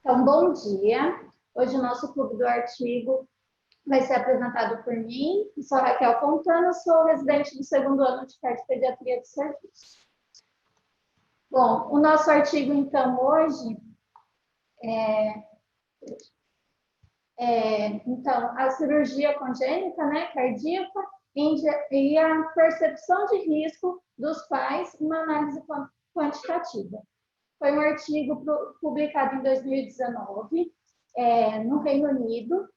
Então, bom dia. Hoje o nosso clube do artigo vai ser apresentado por mim. Eu sou Raquel Fontana, sou residente do segundo ano de cardiopediatria de serviço. Bom, o nosso artigo, então, hoje então, a cirurgia congênita, né, cardíaca, e a percepção de risco dos pais em uma análise quantitativa. Foi um artigo publicado em 2019, no Reino Unido,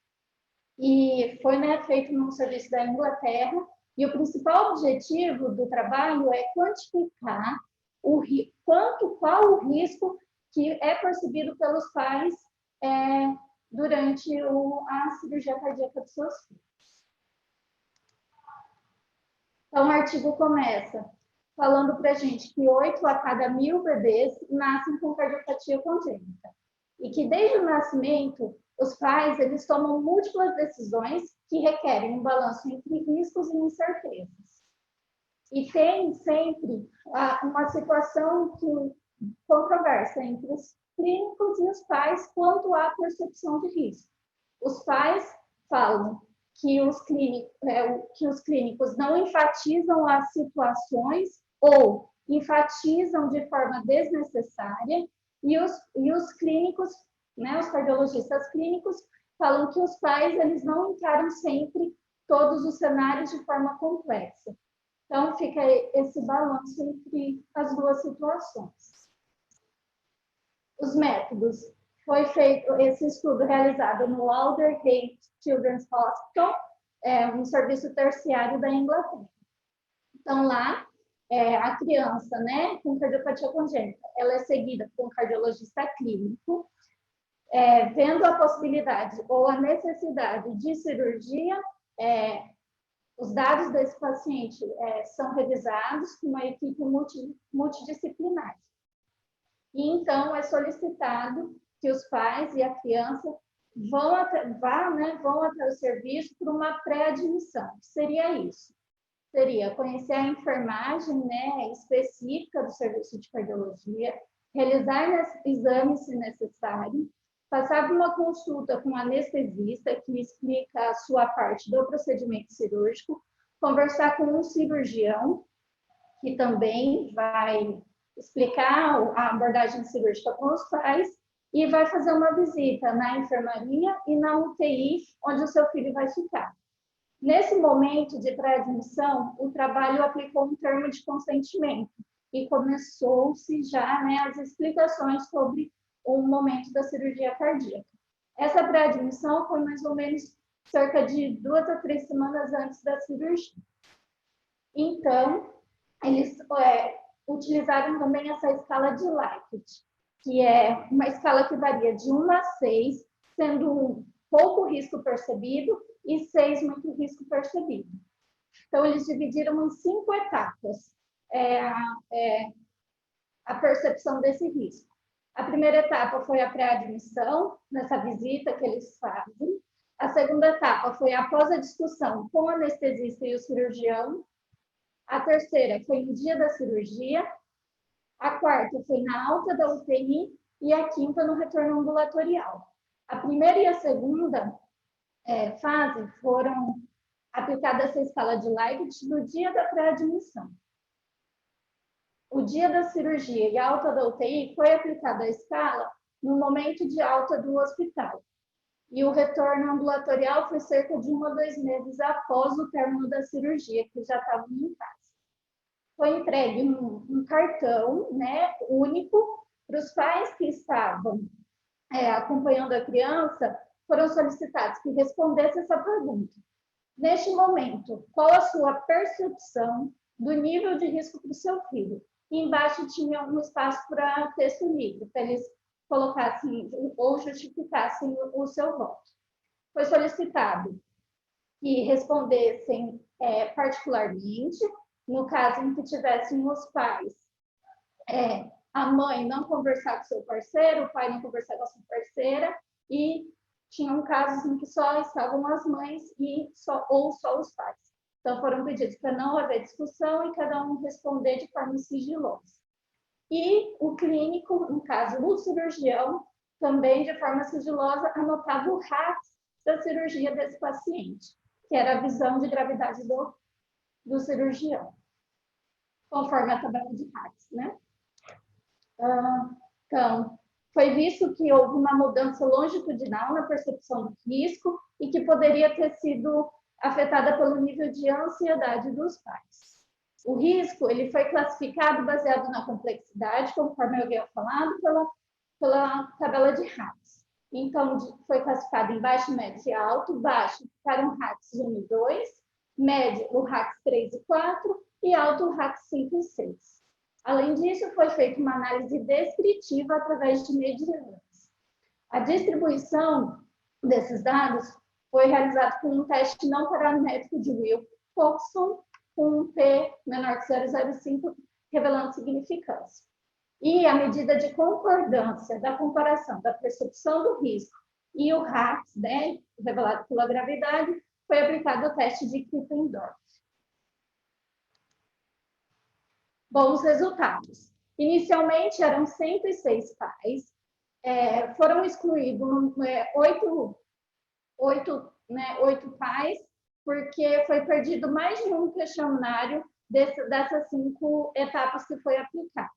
e foi feito num serviço da Inglaterra, e o principal objetivo do trabalho é quantificar qual o risco que é percebido pelos pais durante a cirurgia cardíaca dos seus filhos. Então, o artigo começa falando para a gente que 8 a cada 1000 bebês nascem com cardiopatia congênita. E que desde o nascimento, os pais eles tomam múltiplas decisões que requerem um balanço entre riscos e incertezas. E tem sempre uma situação controversa entre os clínicos e os pais quanto à percepção de risco. Os pais falam que os clínicos não enfatizam as situações ou enfatizam de forma desnecessária, e os clínicos, os cardiologistas clínicos, falam que os pais eles não encaram sempre todos os cenários de forma complexa. Então, fica esse balanço entre as duas situações. Os métodos. Foi feito esse estudo realizado no Aldergate Children's Hospital, um serviço terciário da Inglaterra. Então, lá, a criança, com cardiopatia congênita, ela é seguida por um cardiologista clínico, vendo a possibilidade ou a necessidade de cirurgia. Os dados desse paciente são revisados com uma equipe multidisciplinar. E, então, é solicitado que os pais e a criança vão até o serviço para uma pré-admissão. Seria isso. Seria conhecer a enfermagem específica do serviço de cardiologia, realizar exames se necessário, passar por uma consulta com um anestesista que explica a sua parte do procedimento cirúrgico, conversar com um cirurgião, que também vai explicar a abordagem cirúrgica com os pais, e vai fazer uma visita na enfermaria e na UTI, onde o seu filho vai ficar. Nesse momento de pré-admissão, o trabalho aplicou um termo de consentimento e começou-se já as explicações sobre o momento da cirurgia cardíaca. Essa pré-admissão foi mais ou menos cerca de 2 a 3 semanas antes da cirurgia. Então, eles utilizaram também essa escala de Likert, que é uma escala que varia de 1 a 6, sendo pouco risco percebido e 6 muito risco percebido. Então, eles dividiram em 5 etapas a percepção desse risco. A primeira etapa foi a pré-admissão, nessa visita que eles fazem. A segunda etapa foi após a discussão com o anestesista e o cirurgião. A terceira foi no dia da cirurgia. A quarta foi na alta da UTI e a quinta no retorno ambulatorial. A primeira e a segunda fase foram aplicadas essa escala de Likert no dia da pré-admissão. O dia da cirurgia e alta da UTI foi aplicada a escala no momento de alta do hospital. E o retorno ambulatorial foi cerca de 1 a 2 meses após o término da cirurgia, que já estavam em casa. Foi entregue um cartão único para os pais que estavam acompanhando a criança, foram solicitados que respondessem essa pergunta. Neste momento, qual a sua percepção do nível de risco para o seu filho? E embaixo tinha um espaço para texto livre, para eles colocassem ou justificassem o seu voto. Foi solicitado que respondessem particularmente, no caso em que tivessem os pais, a mãe não conversar com seu parceiro, o pai não conversar com a sua parceira, e tinham casos em que só estavam as mães ou só os pais. Então, foram pedidos para não haver discussão e cada um responder de forma sigilosa. E o clínico, no caso, o cirurgião, também, de forma sigilosa, anotava o RATS da cirurgia desse paciente, que era a visão de gravidade do cirurgião, conforme a tabela de RATS, né? Então, foi visto que houve uma mudança longitudinal na percepção do risco e que poderia ter sido afetada pelo nível de ansiedade dos pais. O risco ele foi classificado baseado na complexidade, conforme eu havia falado, pela tabela de RATS. Então, foi classificado em baixo, médio e alto. Baixo ficaram RATS 1 e 2, médio o RATS 3 e 4 e alto o RATS 5 e 6. Além disso, foi feita uma análise descritiva através de medianas. A distribuição desses dados foi realizada com um teste não paramétrico de Wilcoxon, com um P menor que 0,05, revelando significância. E a medida de concordância da comparação da percepção do risco e o RATS, né, revelado pela gravidade, foi aplicado o teste de Krippendorff. Bons resultados. Inicialmente eram 106 pais, foram excluídos 8 pais, porque foi perdido mais de um questionário dessas 5 etapas que foi aplicado.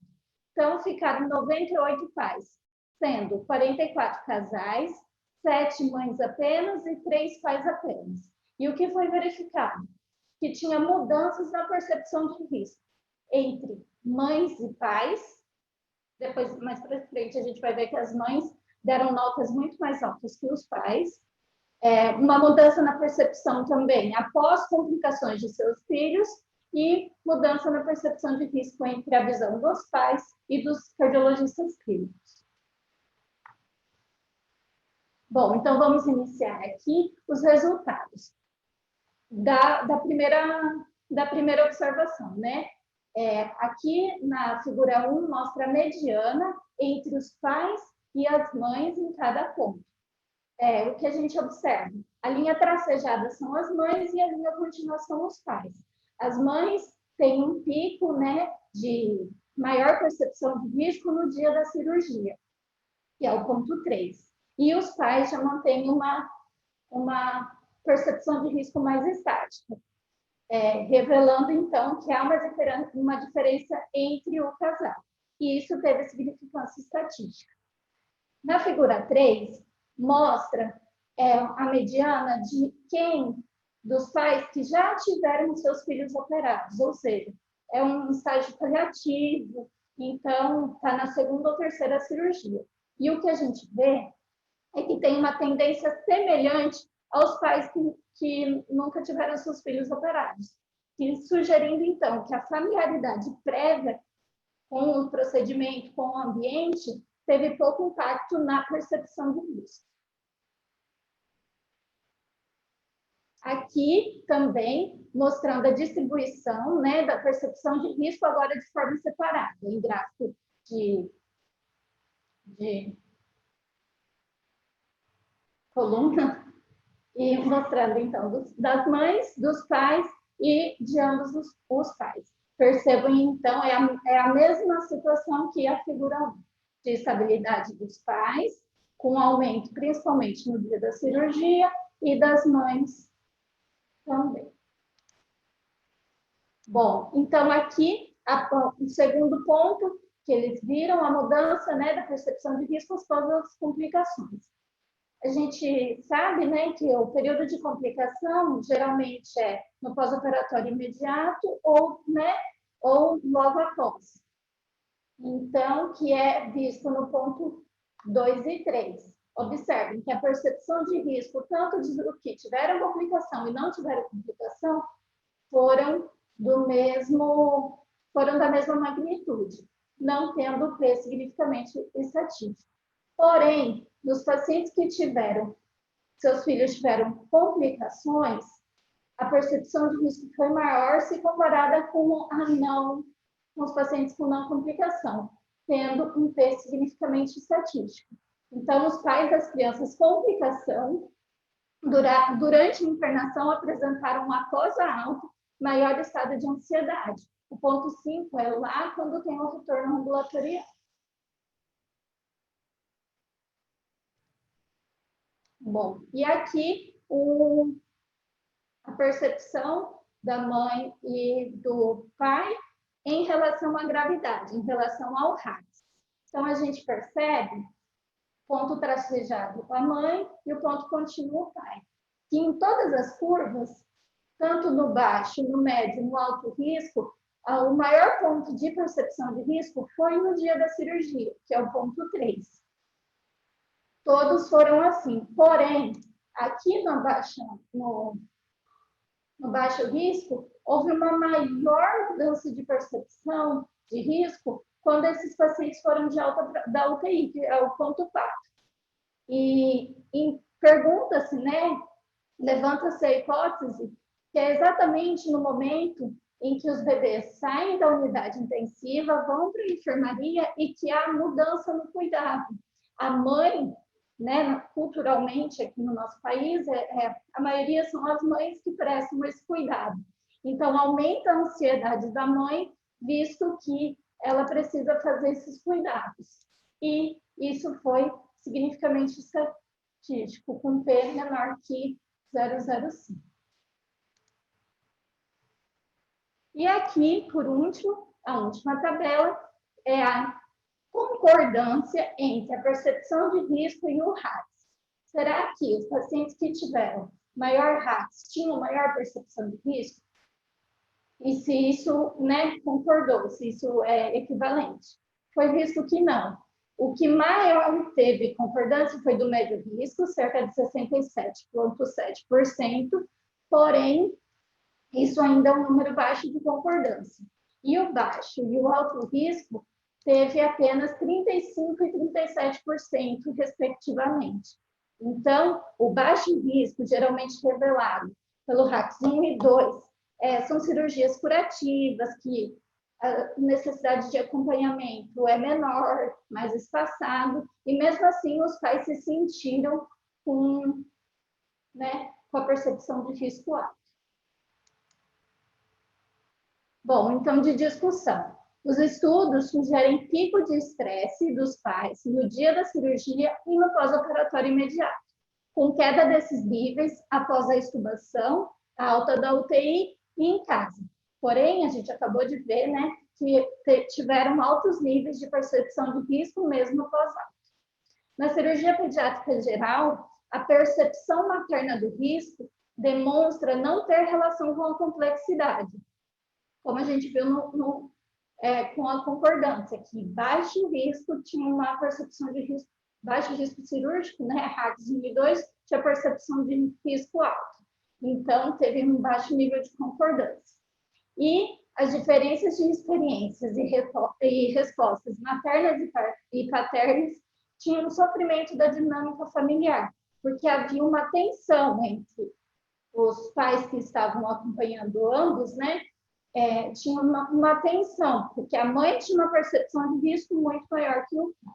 Então, ficaram 98 pais, sendo 44 casais, 7 mães apenas e 3 pais apenas. E o que foi verificado? Que tinha mudanças na percepção de risco entre mães e pais. Depois, mais para frente, a gente vai ver que as mães deram notas muito mais altas que os pais. Uma mudança na percepção também após complicações de seus filhos e mudança na percepção de risco entre a visão dos pais e dos cardiologistas clínicos. Bom, então vamos iniciar aqui os resultados da primeira observação, né? Aqui na figura 1 mostra a mediana entre os pais e as mães em cada ponto. O que a gente observa? A linha tracejada são as mães e a linha contínua são os pais. As mães têm um pico, né, de maior percepção de risco no dia da cirurgia, que é o ponto 3. E os pais já mantêm uma percepção de risco mais estática, revelando, então, que há uma diferença entre o casal. E isso teve significância estatística. Na figura 3, mostra a mediana de dos pais que já tiveram seus filhos operados, ou seja, é um estágio paliativo, então está na segunda ou terceira cirurgia. E o que a gente vê é que tem uma tendência semelhante aos pais que nunca tiveram seus filhos operados, sugerindo, então, que a familiaridade prévia com o procedimento, com o ambiente, teve pouco impacto na percepção do risco. Aqui também mostrando a distribuição, né, da percepção de risco agora de forma separada, em gráfico de coluna, e mostrando então das mães, dos pais e de ambos os pais. Percebam então, é a mesma situação que a figura 1, de estabilidade dos pais, com aumento principalmente no dia da cirurgia, e das mães também. Bom, então aqui, o segundo ponto que eles viram, a mudança, né, da percepção de risco após as complicações. A gente sabe, né, que o período de complicação geralmente é no pós-operatório imediato ou logo após. Então, que é visto no ponto 2 e 3. Observem que a percepção de risco, tanto dos que tiveram complicação e não tiveram complicação, foram da mesma magnitude, não tendo P significativamente estatístico. Porém, nos pacientes que seus filhos tiveram complicações, a percepção de risco foi maior se comparada com os pacientes com não complicação, tendo um P significativamente estatístico. Então, os pais das crianças com complicação, durante a internação, apresentaram uma cosa alta, maior estado de ansiedade. O ponto 5 é lá quando tem o retorno ambulatorial. Bom, e aqui a percepção da mãe e do pai em relação à gravidade, em relação ao RAS. Então, a gente percebe ponto tracejado a mãe e o ponto contínuo o pai. Que em todas as curvas, tanto no baixo, no médio, no alto risco, o maior ponto de percepção de risco foi no dia da cirurgia, que é o ponto 3. Todos foram assim. Porém, aqui no baixo risco, houve uma maior mudança de percepção de risco quando esses pacientes foram de alta da UTI, que é o ponto 4. E pergunta-se, né, levanta-se a hipótese que é exatamente no momento em que os bebês saem da unidade intensiva, vão para a enfermaria e que há mudança no cuidado. A mãe, né, culturalmente aqui no nosso país, a maioria são as mães que prestam esse cuidado. Então, aumenta a ansiedade da mãe, visto que ela precisa fazer esses cuidados. E isso foi significativamente estatístico, com P menor que 0,05. E aqui, por último, a última tabela é a concordância entre a percepção de risco e o RAS. Será que os pacientes que tiveram maior RAS tinham maior percepção de risco? E se isso, né, concordou, se isso é equivalente? Foi visto que não. O que maior teve concordância foi do médio risco, cerca de 67,7%, porém, isso ainda é um número baixo de concordância. E o baixo e o alto risco teve apenas 35% e 37%, respectivamente. Então, o baixo risco, geralmente revelado pelo RACS 1 e 2, são cirurgias curativas, que a necessidade de acompanhamento é menor, mais espaçado, e mesmo assim os pais se sentiram com a percepção de risco alto. Bom, então, de discussão. Os estudos sugerem pico de estresse dos pais no dia da cirurgia e no pós-operatório imediato, com queda desses níveis após a extubação, a alta da UTI e em casa. Porém, a gente acabou de ver, né, que tiveram altos níveis de percepção de risco mesmo pós-alta. Na cirurgia pediátrica geral, a percepção materna do risco demonstra não ter relação com a complexidade, como a gente viu com a concordância, que baixo risco tinha uma percepção de risco, baixo risco cirúrgico, né, RACS 1 e 2, tinha percepção de risco alto. Então, teve um baixo nível de concordância. E as diferenças de experiências e respostas maternas e paternas tinham um sofrimento da dinâmica familiar, porque havia uma tensão entre os pais que estavam acompanhando ambos, né, tinha uma tensão, porque a mãe tinha uma percepção de risco muito maior que o pai.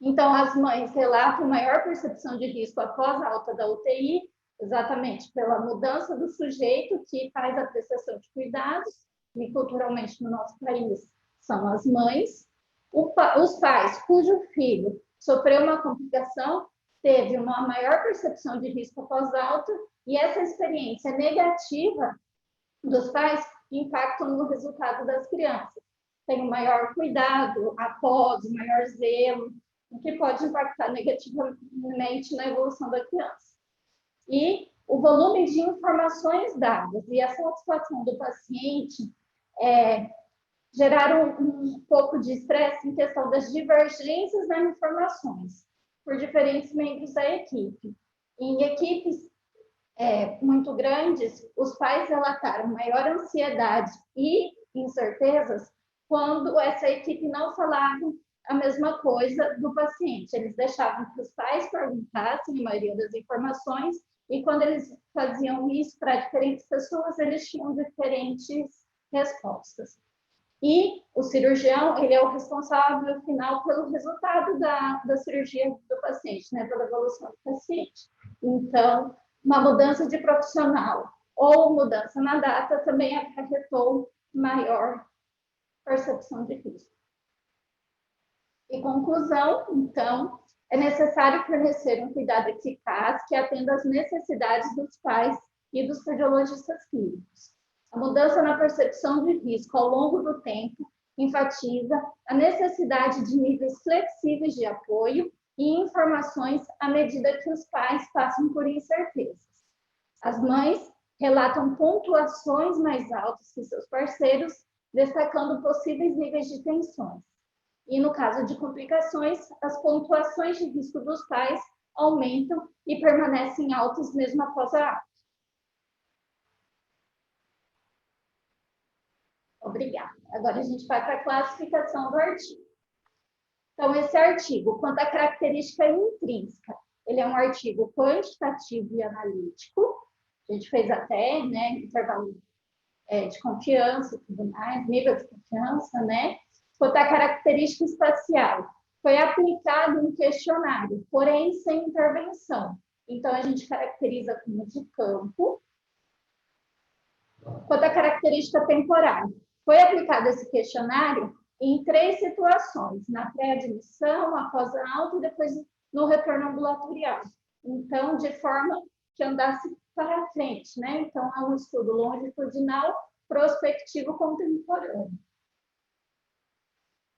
Então, as mães relatam maior percepção de risco após a alta da UTI, exatamente pela mudança do sujeito que faz a prestação de cuidados, e culturalmente no nosso país são as mães. Os pais cujo filho sofreu uma complicação teve uma maior percepção de risco após alta, e essa experiência negativa dos pais impacta no resultado das crianças. Tem um maior cuidado após, um maior zelo, o que pode impactar negativamente na evolução da criança. E o volume de informações dadas e a satisfação do paciente geraram um pouco de estresse em questão das divergências nas informações por diferentes membros da equipe. Em equipes muito grandes, os pais relataram maior ansiedade e incertezas quando essa equipe não falava a mesma coisa do paciente. Eles deixavam que os pais perguntassem a maioria das informações, e quando eles faziam isso para diferentes pessoas, eles tinham diferentes respostas. E o cirurgião, ele é o responsável final pelo resultado da cirurgia do paciente, né, pela evolução do paciente. Então, uma mudança de profissional ou mudança na data também acarretou maior percepção de risco. E conclusão, então, é necessário fornecer um cuidado eficaz que atenda às necessidades dos pais e dos cardiologistas clínicos. A mudança na percepção de risco ao longo do tempo enfatiza a necessidade de níveis flexíveis de apoio e informações à medida que os pais passam por incertezas. As mães relatam pontuações mais altas que seus parceiros, destacando possíveis níveis de tensões. E, no caso de complicações, as pontuações de risco dos pais aumentam e permanecem altas mesmo após a alta. Obrigada. Agora a gente vai para a classificação do artigo. Então, esse artigo, quanto à característica intrínseca, ele é um artigo quantitativo e analítico. A gente fez até, né, intervalo de confiança e tudo mais, nível de confiança, né? Quanto à característica espacial, foi aplicado um questionário, porém sem intervenção. Então, a gente caracteriza como de campo. Quanto à característica temporal, foi aplicado esse questionário em 3 situações, na pré-admissão, após a alta e depois no retorno ambulatorial. Então, de forma que andasse para frente, né? Então, é um estudo longitudinal, prospectivo, contemporâneo.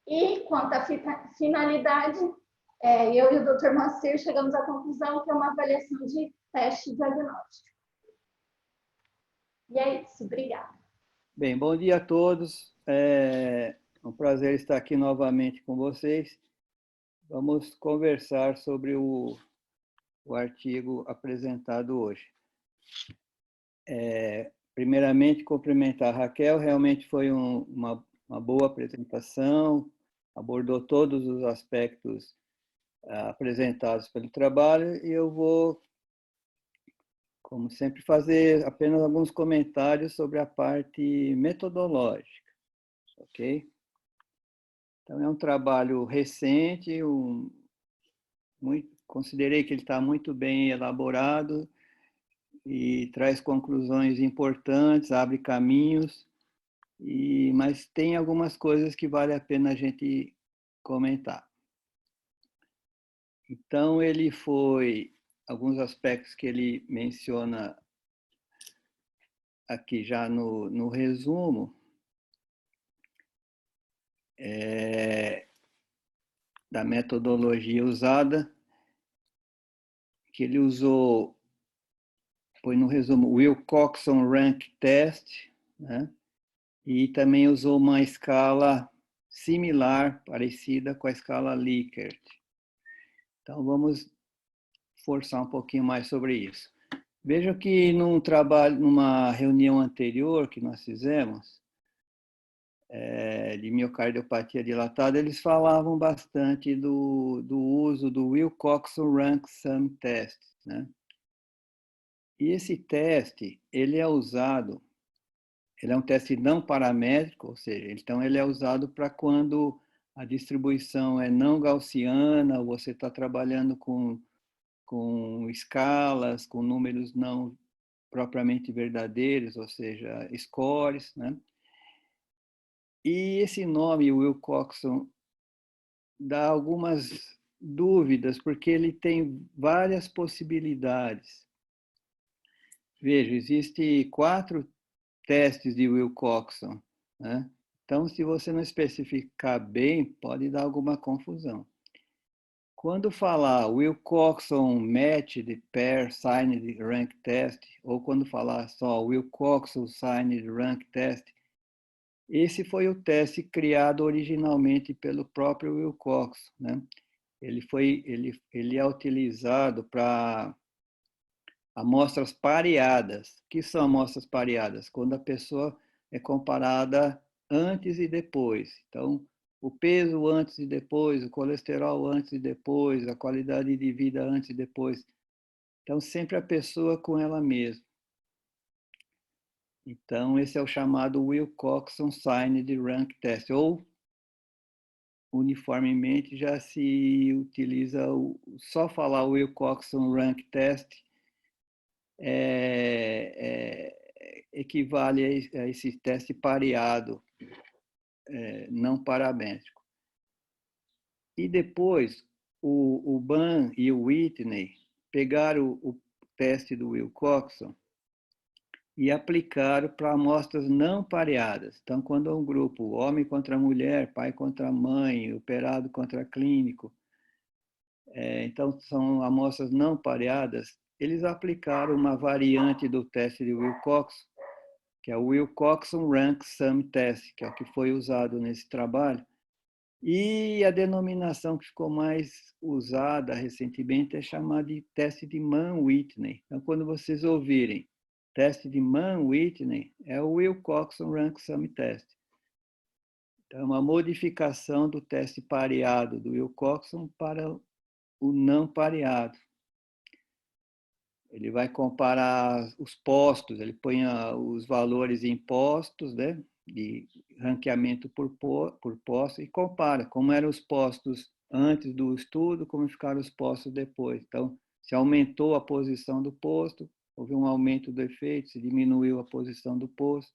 E, quanto à finalidade, eu e o Dr. Moacir chegamos à conclusão que é uma avaliação de teste diagnóstico. E é isso, obrigada. Bem, bom dia a todos. É um prazer estar aqui novamente com vocês. Vamos conversar sobre o artigo apresentado hoje. Primeiramente, cumprimentar a Raquel, realmente foi uma boa apresentação, abordou todos os aspectos apresentados pelo trabalho, e eu vou, como sempre, fazer apenas alguns comentários sobre a parte metodológica, ok? Então, é um trabalho recente, considerei que ele está muito bem elaborado e traz conclusões importantes, abre caminhos, mas tem algumas coisas que vale a pena a gente comentar. Então, alguns aspectos que ele menciona aqui já no resumo, da metodologia usada, que ele põe no resumo, Wilcoxon Rank Test, né? E também usou uma escala similar, parecida com a escala Likert. Então, vamos forçar um pouquinho mais sobre isso. Veja que numa reunião anterior que nós fizemos, de miocardiopatia dilatada, eles falavam bastante do uso do Wilcoxon Rank Sum Test, né? E esse teste, ele é um teste não paramétrico, ou seja, então ele é usado para quando a distribuição é não gaussiana, ou você está trabalhando com escalas, com números não propriamente verdadeiros, ou seja, scores, né? E esse nome, Wilcoxon, dá algumas dúvidas, porque ele tem várias possibilidades. Veja, existem 4 testes de Wilcoxon, né? Então, se você não especificar bem, pode dar alguma confusão. Quando falar Wilcoxon Matched Pair Signed Rank Test, ou quando falar só Wilcoxon Signed Rank Test, esse foi o teste criado originalmente pelo próprio Wilcoxon, né? Ele é utilizado para amostras pareadas. O que são amostras pareadas? Quando a pessoa é comparada antes e depois. Então, o peso antes e depois, o colesterol antes e depois, a qualidade de vida antes e depois. Então, sempre a pessoa com ela mesma. Então, esse é o chamado Wilcoxon Signed Rank Test, ou uniformemente já se utiliza só falar Wilcoxon Rank Test equivale a esse teste pareado, não paramétrico. E depois, o Ban e o Whitney pegaram o teste do Wilcoxon e aplicaram para amostras não pareadas. Então, quando é um grupo homem contra mulher, pai contra mãe, operado contra clínico, então são amostras não pareadas, eles aplicaram uma variante do teste de Wilcoxon, que é o Wilcoxon Rank Sum Test, que é o que foi usado nesse trabalho. E a denominação que ficou mais usada recentemente é chamada de teste de Mann-Whitney. Então, quando vocês ouvirem teste de Mann-Whitney, é o Wilcoxon Rank Sum Test. Então, é uma modificação do teste pareado do Wilcoxon para o não pareado. Ele vai comparar os postos, ele põe os valores em postos, né, de ranqueamento por posto, e compara como eram os postos antes do estudo, como ficaram os postos depois. Então, se aumentou a posição do posto, houve um aumento do efeito, se diminuiu a posição do posto.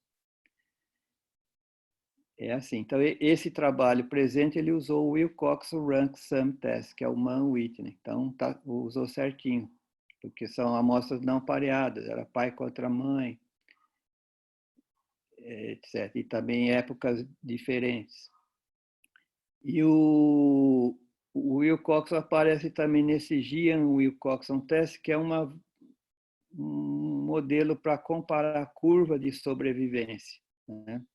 É assim. Então, esse trabalho presente, ele usou o Wilcoxon Rank Sum Test, que é o Mann-Whitney. Então, usou certinho, porque são amostras não pareadas, era pai contra mãe, etc. E também épocas diferentes. E o Wilcoxon aparece também nesse Gian-Wilcoxon Test, que é um modelo para comparar a curva de sobrevivência, né?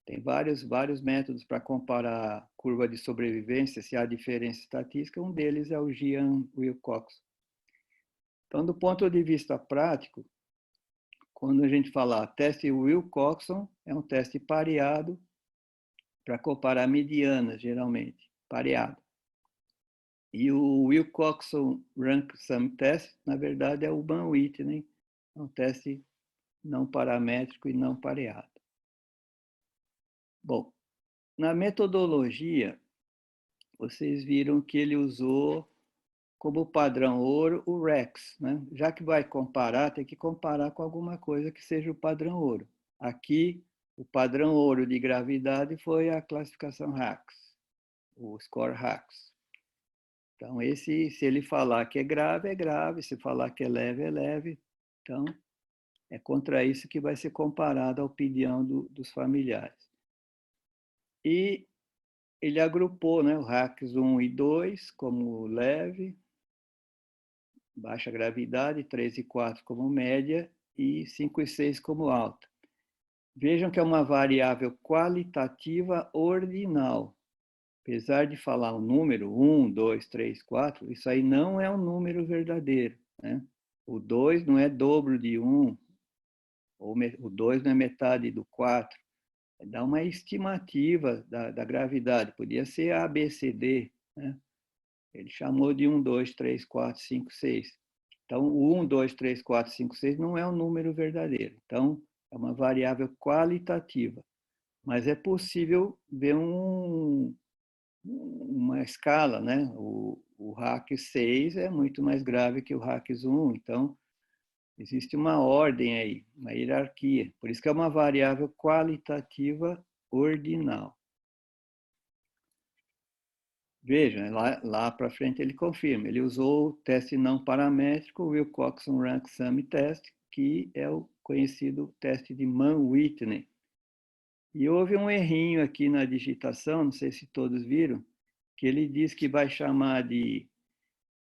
Tem vários métodos para comparar a curva de sobrevivência, se há diferença estatística, um deles é o Gian-Wilcoxon. Então, do ponto de vista prático, quando a gente fala teste Wilcoxon, é um teste pareado para comparar medianas, geralmente, pareado. E o Wilcoxon Rank Sum Test, na verdade, é o Mann-Whitney, é um teste não paramétrico e não pareado. Bom, na metodologia, vocês viram que ele usou como padrão ouro o REX, né? Já que vai comparar, tem que comparar com alguma coisa que seja o padrão ouro. Aqui, o padrão ouro de gravidade foi a classificação RACS, o score RACS. Então, se ele falar que é grave, se falar que é leve, é leve. Então, é contra isso que vai ser comparada a opinião dos familiares. E ele agrupou, né, o RACS 1 e 2 como leve, baixa gravidade, 3 e 4 como média e 5 e 6 como alta. Vejam que é uma variável qualitativa ordinal. Apesar de falar um número, 1, 2, 3, 4, isso aí não é um número verdadeiro, né? O 2 não é dobro de 1, ou o 2 não é metade do 4. Dá uma estimativa da gravidade, podia ser A, B, C, D, né? Ele chamou de 1, 2, 3, 4, 5, 6. Então, o 1, 2, 3, 4, 5, 6 não é um número verdadeiro. Então, é uma variável qualitativa. Mas é possível ver uma escala, né? O RACS 6 é muito mais grave que o RACS 1. Então, existe uma ordem aí, uma hierarquia. Por isso que é uma variável qualitativa ordinal. Veja, lá para frente ele confirma. Ele usou o teste não paramétrico, o Wilcoxon Rank Sum Test, que é o conhecido teste de Mann-Whitney. E houve um errinho aqui na digitação, não sei se todos viram, que ele diz que vai chamar de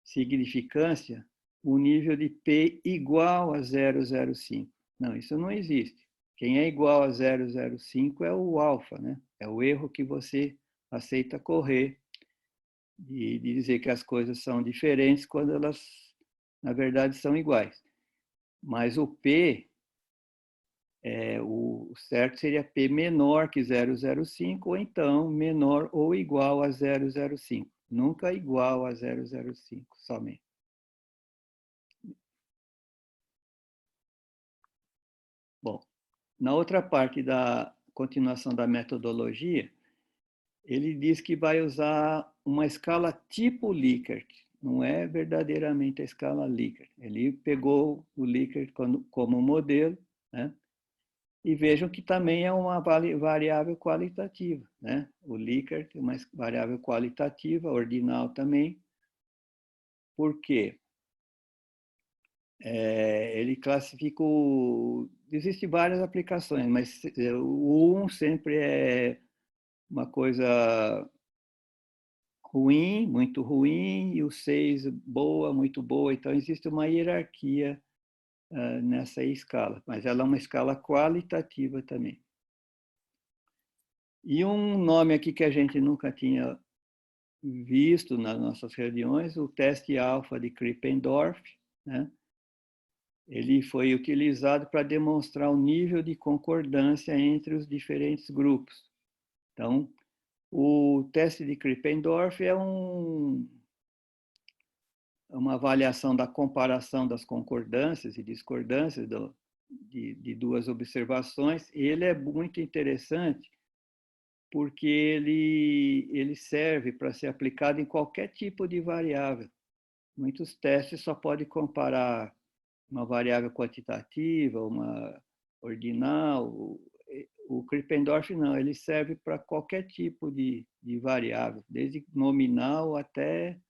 significância o nível de P igual a 0,05. Não, isso não existe. Quem é igual a 0,05 é o alfa, né? É o erro que você aceita correr de dizer que as coisas são diferentes quando elas, na verdade, são iguais. Mas o P, o certo seria P menor que 0,05, ou então menor ou igual a 0,05. Nunca igual a 0,05 somente. Bom, na outra parte da continuação da metodologia, ele diz que vai usar uma escala tipo Likert, não é verdadeiramente a escala Likert. Ele pegou o Likert como modelo, né? E vejam que também é uma variável qualitativa, né? O Likert é uma variável qualitativa, ordinal também. Por quê? Ele classifica Existem várias aplicações, mas o 1 sempre é uma coisa ruim, muito ruim, e o 6 boa, muito boa. Então, existe uma hierarquia nessa escala, mas ela é uma escala qualitativa também. E um nome aqui que a gente nunca tinha visto nas nossas reuniões, o teste alfa de Krippendorff, né? Ele foi utilizado para demonstrar o nível de concordância entre os diferentes grupos. Então, o teste de Krippendorff é uma avaliação da comparação das concordâncias e discordâncias de duas observações. Ele é muito interessante porque ele serve para ser aplicado em qualquer tipo de variável. Muitos testes só podem comparar uma variável quantitativa, uma ordinal. O Krippendorff não, ele serve para qualquer tipo de variável, desde nominal até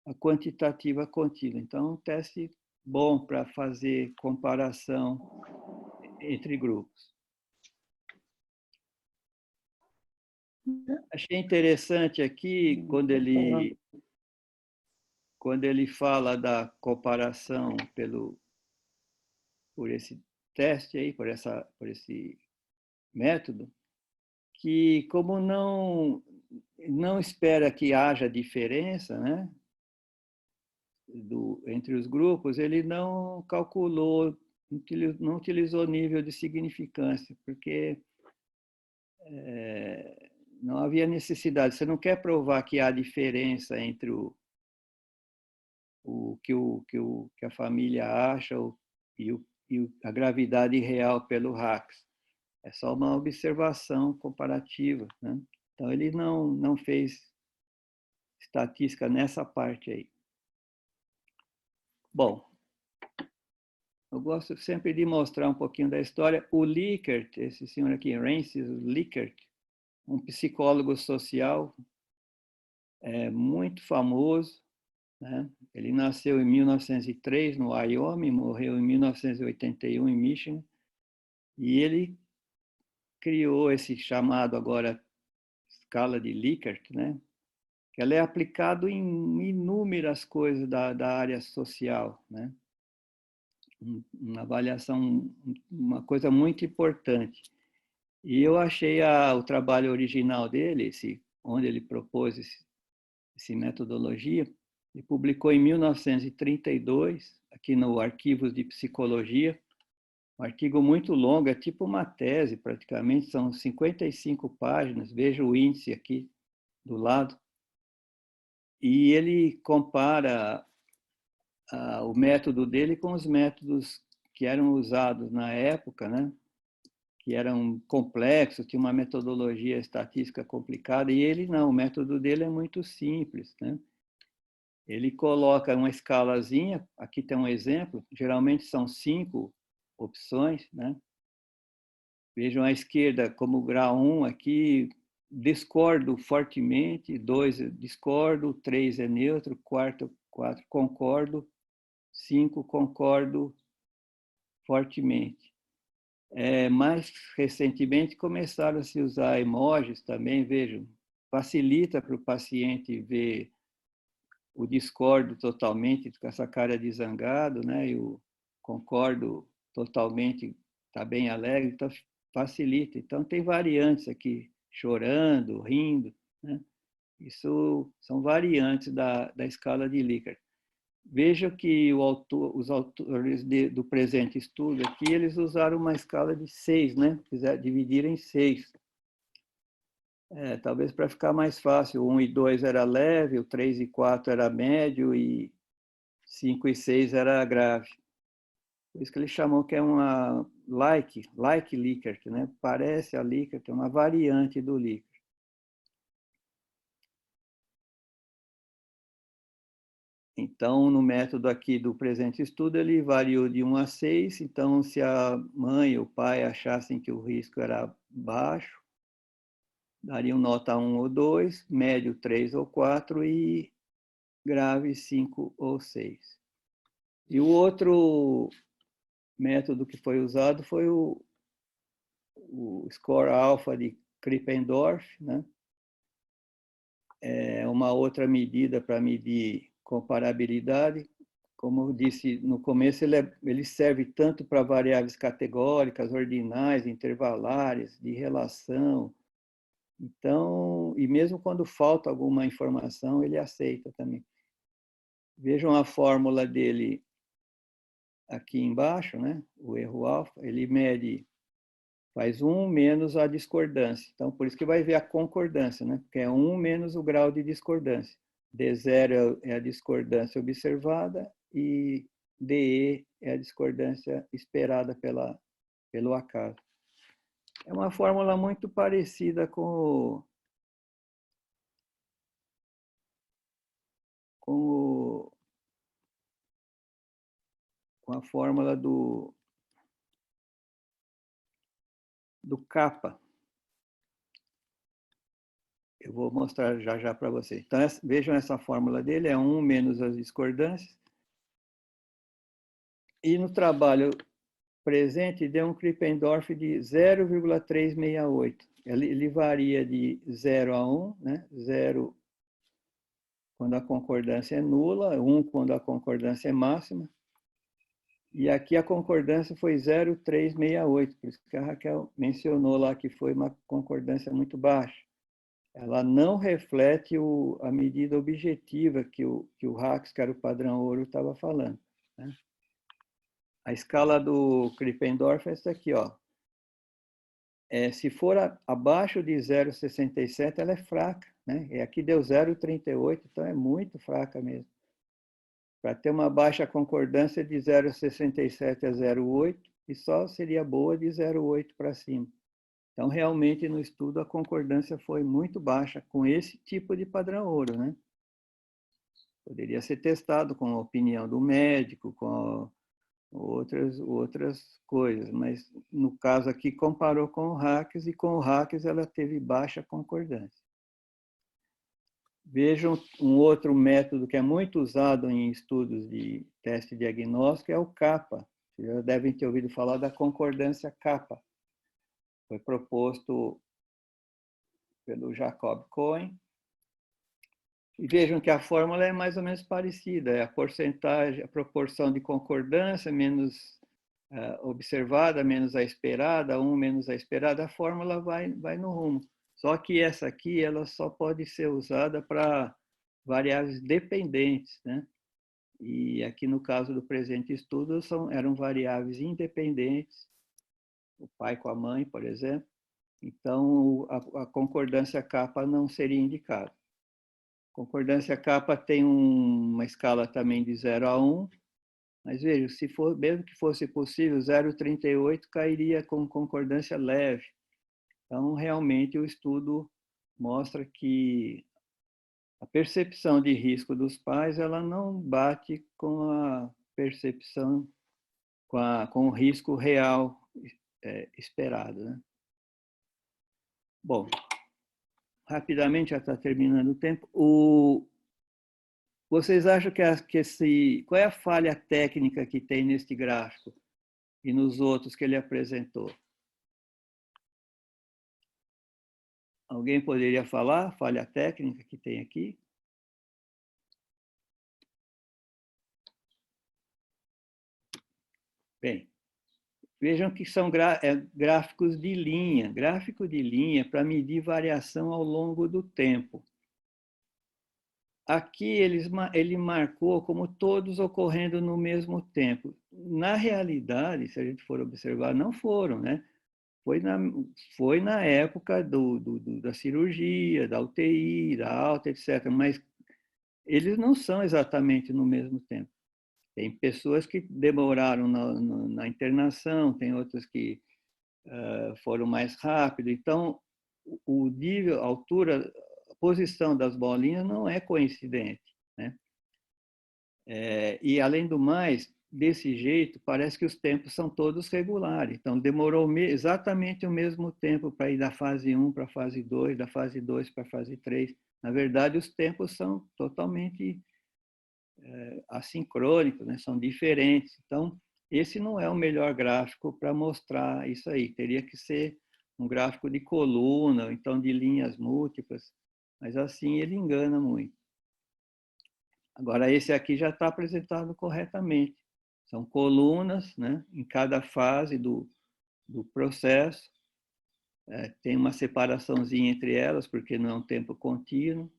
a quantitativa contínua. Então, é um teste bom para fazer comparação entre grupos. Achei interessante aqui, quando ele fala da comparação por esse teste aí, por esse método, que como não espera que haja diferença, né, entre os grupos, ele não calculou, não utilizou nível de significância, porque não havia necessidade. Você não quer provar que há diferença entre o que a família acha e a gravidade real pelo Rax. É só uma observação comparativa, né? Então, ele não fez estatística nessa parte aí. Bom, eu gosto sempre de mostrar um pouquinho da história. O Likert, esse senhor aqui, Francis Likert, um psicólogo social muito famoso, né? Ele nasceu em 1903 no Wyoming, morreu em 1981 em Michigan, e ele criou esse chamado agora escala de Likert, né? Que ela é aplicada em inúmeras coisas da área social, né? Uma avaliação, uma coisa muito importante. E eu achei o trabalho original dele, onde ele propôs essa metodologia, ele publicou em 1932, aqui no Arquivos de Psicologia, um artigo muito longo, é tipo uma tese praticamente, são 55 páginas, veja o índice aqui do lado, e ele compara o método dele com os métodos que eram usados na época, né? Que eram complexos, tinha uma metodologia estatística complicada, e ele não, o método dele é muito simples, né? Ele coloca uma escalazinha, aqui tem um exemplo, geralmente são 5 opções, né? Vejam à esquerda como grau 1 aqui, discordo fortemente, 2 discordo, 3 é neutro, 4 concordo, 5 concordo fortemente. Mais recentemente começaram a se usar emojis também, vejam, facilita para o paciente ver o discordo totalmente com essa cara de zangado, né? E o concordo totalmente, está bem alegre, então facilita. Então tem variantes aqui, chorando, rindo, né? Isso são variantes da escala de Likert. Veja que os autores do presente estudo aqui, eles usaram uma escala de 6, né? Dividir em 6. Talvez para ficar mais fácil. O 1 e 2 era leve, o 3 e 4 era médio e 5 e 6 era grave. Por isso que eles chamam que é uma like Likert, né? Parece a Likert, é uma variante do Likert. Então, no método aqui do presente estudo, ele variou de 1 a 6. Então, se a mãe ou o pai achassem que o risco era baixo, dariam nota 1 ou 2, médio 3 ou 4 e grave 5 ou 6. E o outro método que foi usado foi o score alfa de Krippendorff, né? É uma outra medida para medir comparabilidade. Como eu disse no começo, ele serve tanto para variáveis categóricas, ordinais, intervalares, de relação. Então, e mesmo quando falta alguma informação, ele aceita também. Vejam a fórmula dele aqui embaixo, né? O erro alfa, ele mede, faz 1 menos a discordância. Então, por isso que vai ver a concordância, né? Porque é 1 menos o grau de discordância. D0 é a discordância observada e DE é a discordância esperada pelo acaso. É uma fórmula muito parecida com a fórmula do kappa. Eu vou mostrar já já para vocês. Então, vejam essa fórmula dele, é 1 menos as discordâncias. E no trabalho presente, deu um Krippendorff de 0,368. Ele varia de 0 a 1, né? 0 quando a concordância é nula, 1 quando a concordância é máxima. E aqui a concordância foi 0,368, por isso que a Raquel mencionou lá que foi uma concordância muito baixa. Ela não reflete a medida objetiva que o Rax, que era o padrão ouro, estava falando, né? A escala do Krippendorff é essa aqui, ó. Se for abaixo de 0,67, ela é fraca, né? E aqui deu 0,38, então é muito fraca mesmo. Para ter uma baixa concordância de 0,67 a 0,8, e só seria boa de 0,8 para cima. Então, realmente, no estudo, a concordância foi muito baixa com esse tipo de padrão ouro, né? Poderia ser testado com a opinião do médico, com outras coisas, mas no caso aqui comparou com o Rax e com o Rax ela teve baixa concordância. Vejam um outro método que é muito usado em estudos de teste diagnóstico, é o kappa. Vocês já devem ter ouvido falar da concordância kappa. Foi proposto pelo Jacob Cohen. E vejam que a fórmula é mais ou menos parecida, é a porcentagem, a proporção de concordância menos observada, menos a esperada, 1 menos a esperada, a fórmula vai no rumo. Só que essa aqui, ela só pode ser usada para variáveis dependentes, né? E aqui no caso do presente estudo, eram variáveis independentes, o pai com a mãe, por exemplo. Então, a concordância kappa não seria indicada. Concordância kappa tem uma escala também de 0 a 1, mas veja, mesmo que fosse possível, 0,38 cairia com concordância leve. Então, realmente, o estudo mostra que a percepção de risco dos pais ela não bate com a percepção, com o risco real esperado, né? Bom, rapidamente, já está terminando o tempo. Vocês acham qual é a falha técnica que tem neste gráfico e nos outros que ele apresentou? Alguém poderia falar a falha técnica que tem aqui? Bem, vejam que são gráficos de linha. Gráfico de linha para medir variação ao longo do tempo. Aqui ele marcou como todos ocorrendo no mesmo tempo. Na realidade, se a gente for observar, não foram, né? Foi na época da cirurgia, da UTI, da alta, etc. Mas eles não são exatamente no mesmo tempo. Tem pessoas que demoraram na internação, tem outras que foram mais rápido. Então, o nível, a altura, a posição das bolinhas não é coincidente, né? E, além do mais, desse jeito, parece que os tempos são todos regulares. Então, demorou exatamente o mesmo tempo para ir da fase 1 para a fase 2, da fase 2 para a fase 3. Na verdade, os tempos são totalmente assincrônicos, né? São diferentes. Então, esse não é o melhor gráfico para mostrar isso aí. Teria que ser um gráfico de coluna, ou então de linhas múltiplas, mas assim ele engana muito. Agora, esse aqui já está apresentado corretamente. São colunas, né, em cada fase do processo. Tem uma separaçãozinha entre elas, porque não é um tempo contínuo.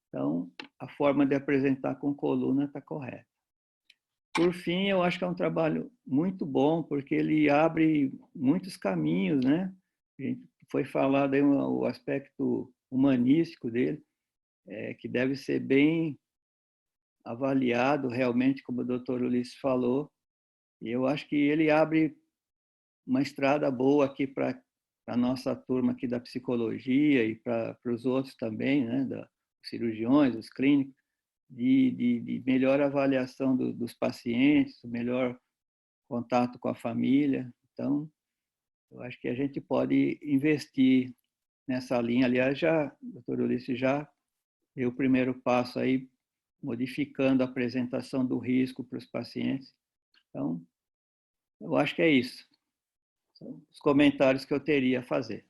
Então, a forma de apresentar com coluna está correta. Por fim, eu acho que é um trabalho muito bom, porque ele abre muitos caminhos, né? Foi falado aí o aspecto humanístico dele, que deve ser bem avaliado realmente, como o doutor Ulisses falou, e eu acho que ele abre uma estrada boa aqui para a nossa turma aqui da psicologia e para os outros também, né, da cirurgiões, os clínicos, de melhor avaliação dos pacientes, melhor contato com a família. Então, eu acho que a gente pode investir nessa linha. Aliás, o doutor Ulisses já deu o primeiro passo aí, modificando a apresentação do risco para os pacientes. Então, eu acho que é isso. São os comentários que eu teria a fazer.